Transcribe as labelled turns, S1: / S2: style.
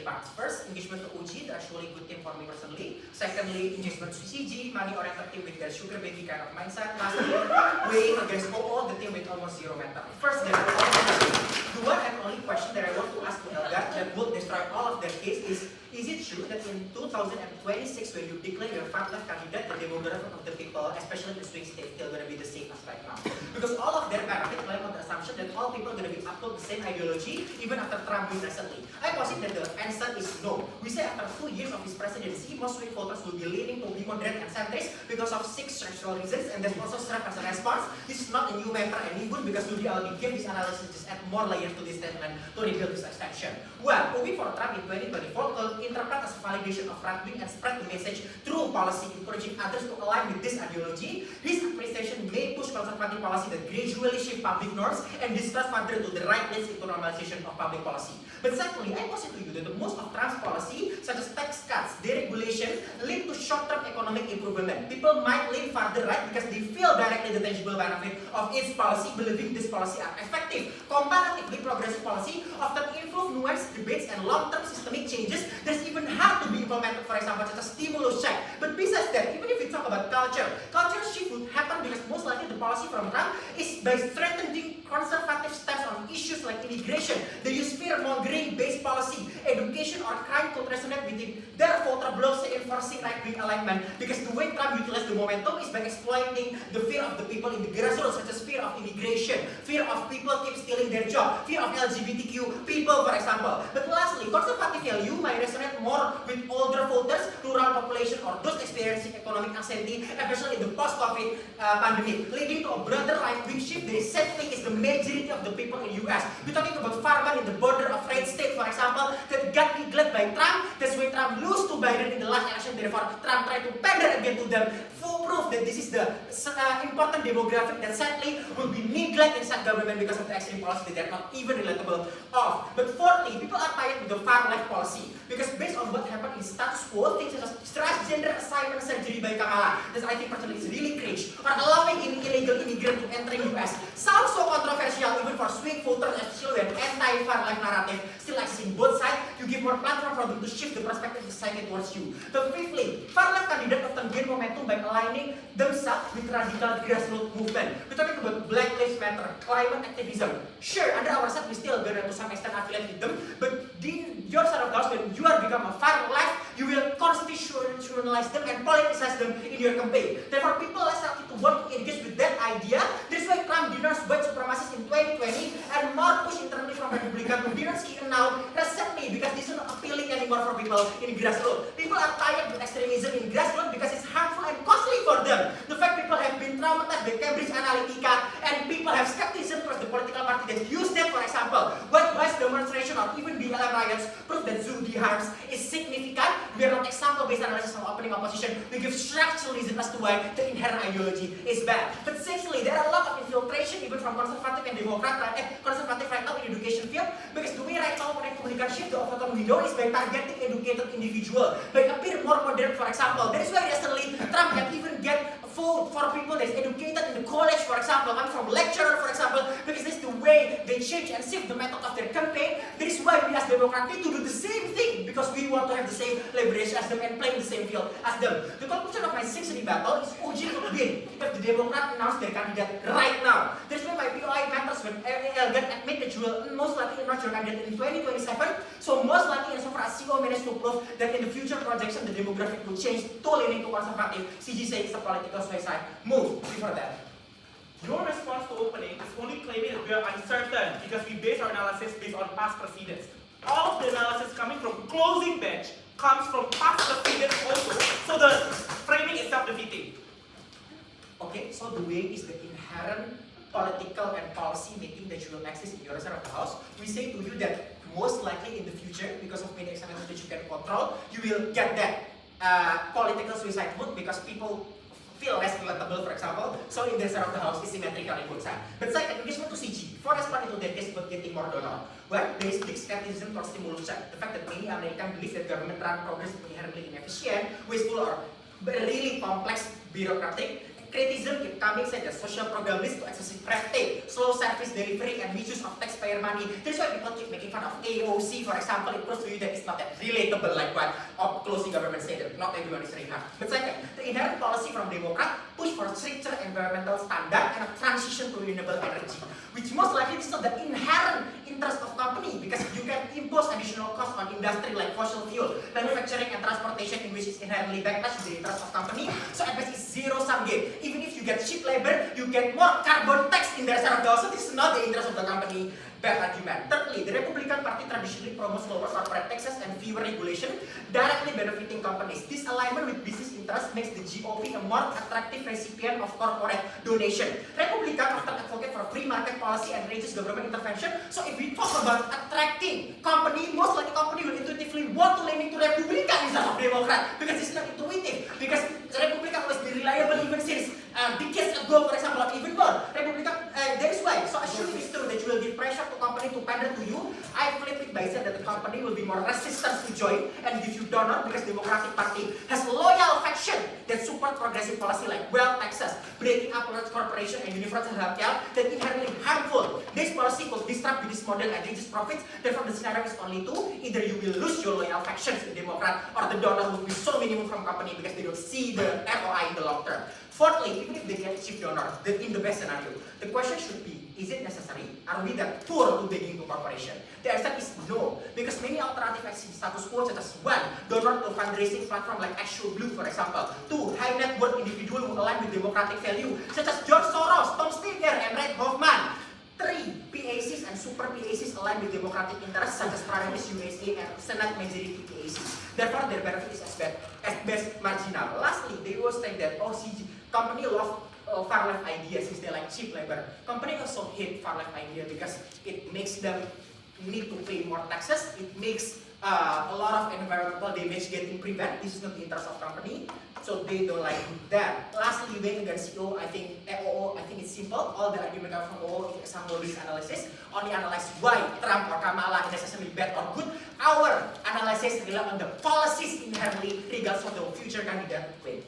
S1: parts. First, engagement to OG, the actually good team for me personally. Secondly, engagement to CG, money-oriented team with their sugar baby kind of mindset. Lastly, weighing against OO, the team with almost zero mental. First, the one and only question that I want to ask to Elgar that would destroy all of their case is it true that in 2026 when you declare your far left candidate, the demographic of the people, especially in the swing states, still going to be the same as right now? Because all of their benefit rely on the assumption that all people are going to be uphold the same ideology even after Trump wins recently. I posit that the answer is no. We say after 2 years of his presidency, most swing voters will be leaning to be moderate and centrist because of 6 structural reasons, and that also serve as a response. This is not a new matter anymore because Rudy Aldi gave this analysis just add more layers to this statement to reveal this extension. Well, moving for Trump in 2024 will interpret as a validation of right wing and spread the message through policy, encouraging others to align with this ideology. His administration may push conservative policy that gradually shift public norms and distrust further to the right leads into normalization of public policy. But secondly, I posit to you that the most of Trump's policy, such as tax cuts, deregulation, lead to short-term economic improvement. People might lean further right because they feel directly the tangible benefit of its policy, believing this policy are effective. Comparatively, progressive policy often involve nuanced debates and long-term systemic changes that's even hard to be implemented, for example, such as stimulus check. But besides that, even if we talk about culture shift would happen because most likely the policy from Trump is by strengthening conservative stance on issues like immigration. They use fear-mongering based policy, education or crime could resonate within their voter blocs enforcing right-wing alignment, because the way Trump utilizes the momentum is by exploiting the fear of the people in the grassroots, such as fear of immigration, fear of people keep stealing their job, fear of LGBTQ people, for example. But lastly, conservative value might resonate more with older voters, rural population, or those experiencing economic anxiety, especially in the post-COVID pandemic, leading to a broader right-wing shift. They simply is the majority of the people in US. We're talking about farmers in the border of red state, for example, that got neglected by Trump. That's why Trump lose to Biden in the last election. Therefore, Trump tried to pander again to them, full proof that this is the important demographic that sadly will be neglected inside government because of the extreme policy that they're not even relatable of. But fourthly, people are tired with the far left policy because based on what happened in status quo, things such as transgender assignment surgery by Kamala, that I think personally is really cringe, or allowing illegal immigrant to enter US sounds so controversial even for swing voters, especially when anti-far left narrative still exists in both sides. You give more platform for them to shift the perspective of society towards you. But fifthly, far left candidates often gain momentum by aligning themselves with radical grassroots movement. We're talking about Black Lives Matter, climate activism. Sure, under our side we still gonna to some extent affiliate with them, but in your side of the house, when you are become a far left, you will constitutionalize them and politicize them in your campaign. Therefore, people less likely to want to engage with that idea. That's why Trump denounced white supremacists in 2020 and more push internally from Republican to denounce Keaton now recently because this is not appealing anymore for people in grassroots. People are tired with extremism in grassroots because it's harmful and costly for them. The fact people have been traumatized by Cambridge Analytica and people have skepticism towards the political party that use them, for example, white mass demonstration or even BLM riots prove that Zuhdi harms is significant. We are not example-based analysis of opening opposition. We give structural reason as to why the inherent ideology is bad. But sixthly, there are a lot of infiltration even from conservative and conservative right now in education field, because the way right now communication shift the overton window is by targeting educated individual, by appear more moderate, for example. That is why recently Trump can even get vote for people that's educated in the college, for example, I'm from lecturer, for example, because this is the way they change and shift the method of their campaign. That is why we as Democrats need to do the same thing, because we want to have the same leverage as them and play in the same field as them. The conclusion of my 6 battle is OG could win if the Democrats announce their candidate right now. That's why my POI matters when Elgar admit that you will most likely announce your candidate in 2027. So most likely, insofar as CO managed to prove that in the future projection the demographic will change to leaning to conservative, CG says it's a political suicide move. Before that,
S2: your response to opening is only claiming that we are uncertain because we base our analysis based on past precedents. All of the analysis coming from closing bench comes from past precedents also. So the framing is self-defeating.
S1: Okay, so the way is the inherent political and policy making that you will exist in your side of the house. We say to you that most likely in the future, because of many examples that you can control, you will get that political suicide mode because people feel less relatable, for example. So in their side of the house is symmetrical in both sides. But second, engagement to CG. For responding to their case about getting more donor, well, there is big skepticism towards stimulus check. The fact that many Americans believe that government run progress is inherently inefficient, wasteful, or really complex, bureaucratic, Criticism keep coming, saying that social program leads to excessive red tape, slow service delivery, and misuse of taxpayer money. That's why people keep making fun of AOC, for example. It proves to you that it's not that relatable like what up closing government say that not everyone is rehab. But second, the inherent policy from Democrat push for stricter environmental standard and a transition to renewable energy, which most likely is not the inherent interest of company because you can impose additional costs on industry like fossil fuel, manufacturing and transportation in which is inherently backlash to the interest of company. So at best it's zero-sum game. Even if you get cheap labor, you get more carbon tax in the rest of the also this is not the interest of the company. Bad argument. Thirdly, the Republican Party traditionally promotes lower corporate taxes and fewer regulation, directly benefiting companies. This alignment with business interests makes the GOP a more attractive recipient of corporate donation. Republicans often advocate for free market policy and reduce government intervention. So if we talk about attracting company, most likely company will intuitively want to lean into Republican instead of Democrat because it's not intuitive. Because Republican always be reliable even since decades ago, for example, or even more. Republican, that is why. So assuming it's true that you will give pressure to company to pander to you, I flip it by saying that the company will be more resistant to join and give you donor because Democratic Party has loyal faction that support progressive policy like wealth taxes, breaking up large corporation and universal healthcare that inherently harmful. This policy will disrupt business model and reduce profits. Therefore, the scenario is only two: either you will lose your loyal factions in Democrat, or the donor will be so minimum from company because they don't see the ROI in the long term. Fourthly, even if they get cheap donor, in the best scenario, the question should be: is it necessary? Are we that poor to begging to corporation? The answer is no, because many alternative exit status quo such as 1. Donor to fundraising platform like Actual Blue, for example. 2. High net worth individual who align with democratic value, such as George Soros, Tom Steyer, and Reid Hoffman. 3. PACs and super PACs align with democratic interests such as Primaries USA and Senate majority PACs. Therefore, their benefit is at best marginal. Lastly, they will state that OCG company love far left ideas since they like cheap labor. Company also hate far left idea because it makes them need to pay more taxes. It makes a lot of environmental damage getting prevented. This is not the interest of company, so they don't like that. Lastly, weighing against OO, I think it's simple. All the argument come from OO is example risk analysis. Only analyze why Trump or Kamala is necessarily bad or good. Our analysis rely on the policies inherently regardless of the future candidate. Wait.